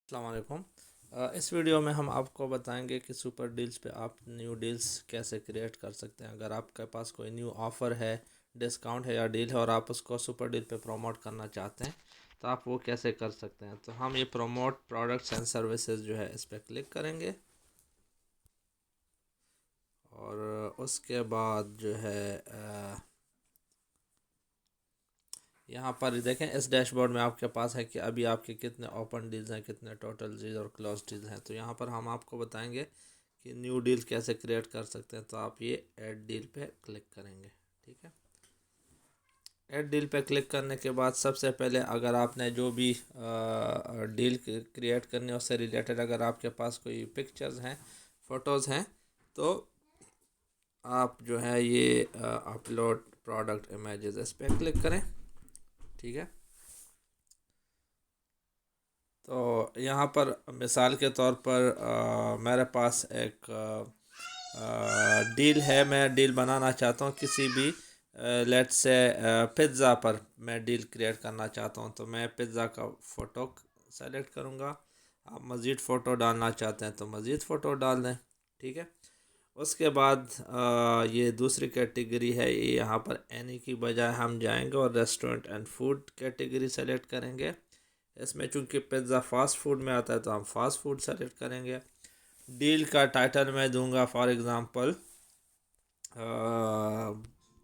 अस्सलाम वालेकुम। इस वीडियो में हम आपको बताएंगे कि सुपर डील्स पे आप न्यू डील्स कैसे क्रिएट कर सकते हैं। अगर आपके पास कोई न्यू ऑफ़र है, डिस्काउंट है या डील है और आप उसको सुपर डील पे प्रमोट करना चाहते हैं तो आप वो कैसे कर सकते हैं। तो हम ये प्रमोट प्रोडक्ट्स एंड सर्विसेज जो है इस पर क्लिक करेंगे और उसके बाद जो है यहाँ पर देखें इस डैशबोर्ड में आपके पास है कि अभी आपके कितने ओपन डील्स हैं, कितने टोटल डील्स और क्लोज डील्स हैं। तो यहाँ पर हम आपको बताएंगे कि न्यू डील कैसे क्रिएट कर सकते हैं। तो आप ये ऐड डील पे क्लिक करेंगे। ठीक है, ऐड डील पे क्लिक करने के बाद सबसे पहले अगर आपने जो भी डील क्रिएट करनी है उससे रिलेटेड अगर आपके पास कोई पिक्चर्स हैं, फ़ोटोज़ हैं, तो आप जो है ये अपलोड प्रोडक्ट इमेजेस इस पर क्लिक करें। ठीक है, तो यहाँ पर मिसाल के तौर पर मेरे पास एक डील है। मैं डील बनाना चाहता हूँ किसी भी लेट्स से पिज़्ज़ा पर मैं डील क्रिएट करना चाहता हूँ। तो मैं पिज़्ज़ा का फ़ोटो सेलेक्ट करूँगा। आप मज़ीद फ़ोटो डालना चाहते हैं तो मज़ीद फ़ोटो डाल दें। ठीक है, उसके बाद ये दूसरी कैटेगरी है, ये यहाँ पर एनी की बजाय हम जाएंगे और restaurant and food category select करेंगे। इसमें चूंकि पिज़्ज़ा फास्ट फूड में आता है तो हम फास्ट फूड सेलेक्ट करेंगे। डील का टाइटल मैं दूंगा for example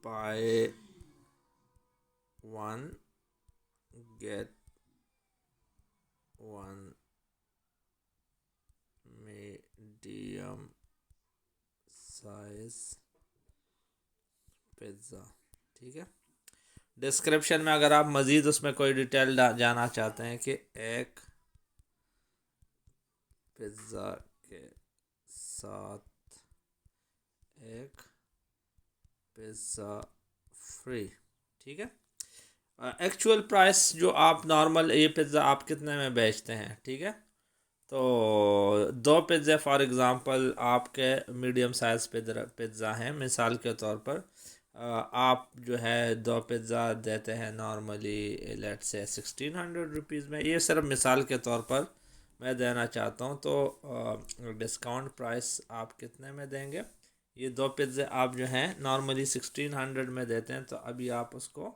by one get one medium size pizza. ठीक है, डिस्क्रिप्शन में अगर आप मज़ीद उसमें कोई डिटेल जाना चाहते हैं कि एक पिज़्ज़ा के साथ एक पिज़्ज़ा फ्री। ठीक है, एक्चुअल प्राइस जो आप नॉर्मल ये पिज़्ज़ा आप कितने में बेचते हैं। ठीक है, तो दो पिज़्ज़ा फॉर एग्ज़ाम्पल आपके मीडियम साइज़ पिज़्ज़ा हैं। मिसाल के तौर पर आप जो है दो पिज़्ज़ा देते हैं नॉर्मली लेट से 1600 रुपीज़ में। ये सिर्फ मिसाल के तौर पर मैं देना चाहता हूँ। तो डिस्काउंट प्राइस आप कितने में देंगे। ये दो पिज़्ज़े आप जो हैं नॉर्मली 1600 में देते हैं, तो अभी आप उसको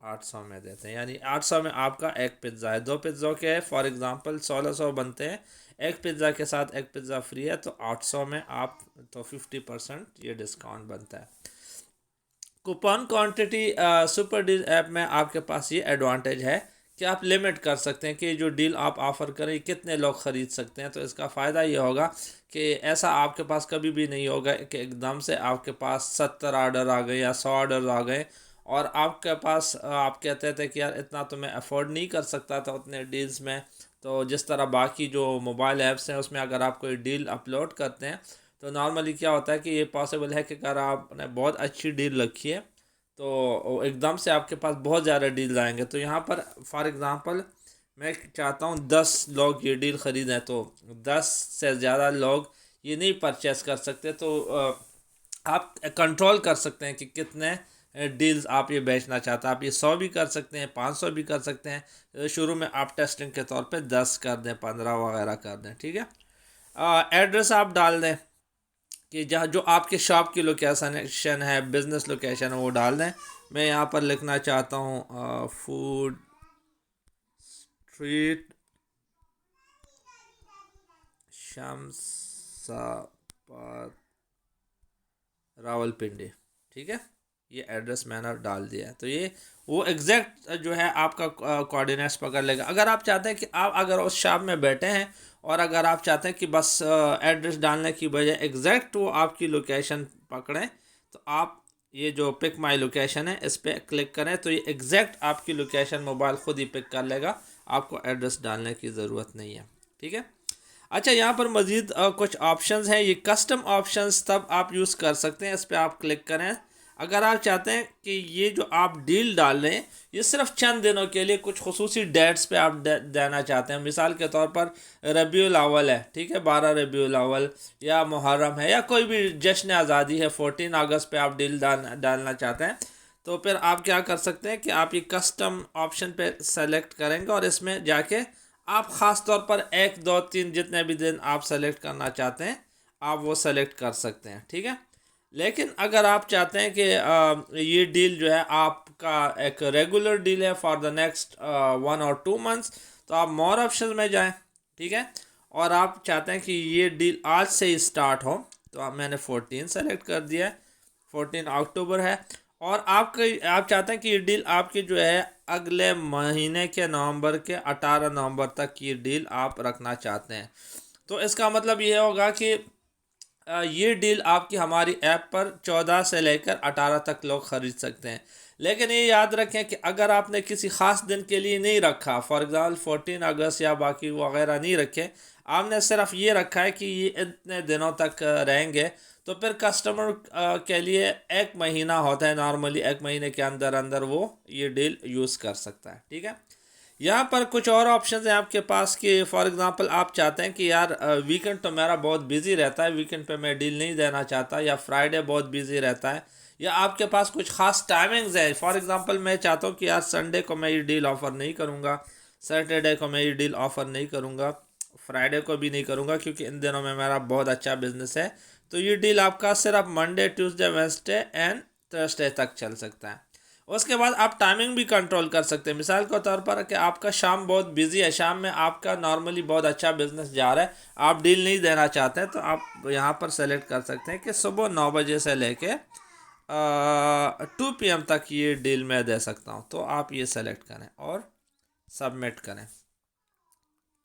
800 में देते हैं। यानी 800 में आपका एक पिज़्ज़ा है। दो पिज़्ज़ों के फॉर एग्ज़ाम्पल 1600 बनते हैं, एक पिज़्ज़ा के साथ एक पिज़्ज़ा फ्री है तो 800 में आप तो 50% ये डिस्काउंट बनता है। Coupon quantity super deal app में आपके पास ये एडवांटेज है कि आप लिमिट कर सकते हैं कि जो डील आप ऑफ़र करें कितने लोग ख़रीद सकते हैं। तो इसका फ़ायदा ये होगा कि ऐसा आपके पास कभी भी नहीं होगा कि एकदम से आपके पास 70 ऑर्डर आ गए या 100 ऑर्डर आ गए और आपके पास आप कहते थे कि यार इतना तो मैं अफोर्ड नहीं कर सकता था उतने डील्स में। तो जिस तरह बाकी जो मोबाइल ऐप्स हैं उसमें अगर आप कोई डील अपलोड करते हैं तो नॉर्मली क्या होता है कि ये पॉसिबल है कि अगर आपने बहुत अच्छी डील रखी है तो एकदम से आपके पास बहुत ज़्यादा डील आएंगे। तो यहाँ पर फॉर एग्ज़ाम्पल मैं चाहता हूँ 10 लोग ये डील ख़रीदें, तो 10 से ज़्यादा लोग ये नहीं परचेस कर सकते। तो आप कंट्रोल कर सकते हैं कि कितने डील्स आप ये बेचना चाहते हैं। आप ये 100 भी कर सकते हैं, 500 भी कर सकते हैं। शुरू में आप टेस्टिंग के तौर पे 10 कर दें, 15 वगैरह कर दें। ठीक है, एड्रेस आप डाल दें कि जहाँ जो आपके शॉप की लोकेशन है, बिज़नेस लोकेशन है, वो डाल दें। मैं यहाँ पर लिखना चाहता हूँ फूड स्ट्रीट शमसाबाद रावलपिंडी। ठीक है, ये एड्रेस मैंने डाल दिया है। तो ये वो एग्जैक्ट जो है आपका कोऑर्डिनेट्स पकड़ लेगा। अगर आप चाहते हैं कि आप अगर उस शॉप में बैठे हैं और अगर आप चाहते हैं कि बस एड्रेस डालने की बजाय एग्जैक्ट वो आपकी लोकेशन पकड़ें, तो आप ये जो पिक माई लोकेशन है इस पर क्लिक करें तो ये एग्जैक्ट आपकी लोकेशन मोबाइल ख़ुद ही पिक कर लेगा, आपको एड्रेस डालने की ज़रूरत नहीं है। ठीक है, अच्छा यहाँ पर मज़ीद कुछ ऑप्शंस हैं। ये कस्टम ऑप्शंस तब आप यूज़ कर सकते हैं, इस पर आप क्लिक करें अगर आप चाहते हैं कि ये जो आप डील डाल रहे हैं ये सिर्फ चंद दिनों के लिए कुछ खुसूसी डेट्स पे आप देना चाहते हैं। मिसाल के तौर पर रबीउल अव्वल है, ठीक है, 12 रबीउल अव्वल या मुहर्रम है या कोई भी जश्न आज़ादी है, 14 अगस्त पे आप डील डालना चाहते हैं। तो फिर आप क्या कर सकते हैं कि आप ये कस्टम ऑप्शन पे सेलेक्ट करेंगे और इसमें जाके आप ख़ास तौर पर 1 2 3 जितने भी दिन आप सेलेक्ट करना चाहते हैं आप वो सेलेक्ट कर सकते हैं, ठीक है। लेकिन अगर आप चाहते हैं कि ये डील जो है आपका एक रेगुलर डील है फॉर द नेक्स्ट 1 और 2 मंथ्स, तो आप मोर ऑप्शन में जाएं, ठीक है। और आप चाहते हैं कि ये डील आज से ही स्टार्ट हो, तो मैंने 14 सेलेक्ट कर दिया है, 14 अक्टूबर है। और आप चाहते हैं कि ये डील आपकी जो है अगले महीने के नवंबर के 18 नवंबर तक की डील आप रखना चाहते हैं। तो इसका मतलब ये होगा कि ये डील आपकी हमारी ऐप पर 14 से लेकर 18 तक लोग ख़रीद सकते हैं। लेकिन ये याद रखें कि अगर आपने किसी ख़ास दिन के लिए नहीं रखा, फॉर एग्ज़ाम्पल 14 अगस्त या बाकी वगैरह नहीं रखे, आपने सिर्फ ये रखा है कि ये इतने दिनों तक रहेंगे, तो फिर कस्टमर के लिए 1 महीना होता है नॉर्मली, 1 महीने के अंदर अंदर वो ये डील यूज़ कर सकता है, ठीक है। यहाँ पर कुछ और ऑप्शन हैं आपके पास कि फॉर एग्ज़ाम्पल आप चाहते हैं कि यार वीकेंड तो मेरा बहुत बिजी रहता है, वीकेंड पे मैं डील नहीं देना चाहता, या फ्राइडे बहुत बिजी रहता है, या आपके पास कुछ ख़ास टाइमिंग्स है। फॉर एग्ज़ाम्पल मैं चाहता हूँ कि यार संडे को मैं ये डील ऑफ़र नहीं करूँगा, सैटरडे को मैं ये डील ऑफ़र नहीं करूँगा, फ्राइडे को भी नहीं करूँगा क्योंकि इन दिनों में मेरा बहुत अच्छा बिजनेस है। तो ये डील आपका सिर्फ Monday Tuesday Wednesday and Thursday तक चल सकता है। उसके बाद आप टाइमिंग भी कंट्रोल कर सकते हैं। मिसाल के तौर पर कि आपका शाम बहुत बिजी है, शाम में आपका नॉर्मली बहुत अच्छा बिजनेस जा रहा है, आप डील नहीं देना चाहते हैं, तो आप यहाँ पर सेलेक्ट कर सकते हैं कि सुबह 9 बजे से लेके 2 PM तक ये डील मैं दे सकता हूँ। तो आप ये सेलेक्ट करें और सबमिट करें,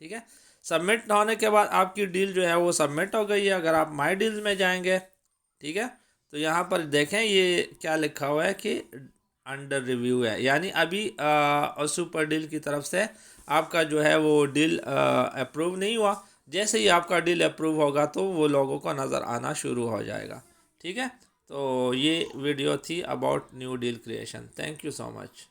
ठीक है। सबमिट होने के बाद आपकी डील जो है वो सबमिट हो गई है। अगर आप माई डील्स में जाएंगे, ठीक है, तो यहाँ पर देखें ये क्या लिखा हुआ है कि अंडर रिव्यू है, यानी अभी सुपर डील की तरफ से आपका जो है वो डील अप्रूव नहीं हुआ। जैसे ही आपका डील अप्रूव होगा तो वो लोगों को नज़र आना शुरू हो जाएगा, ठीक है। तो ये वीडियो थी about new deal creation. Thank you so much.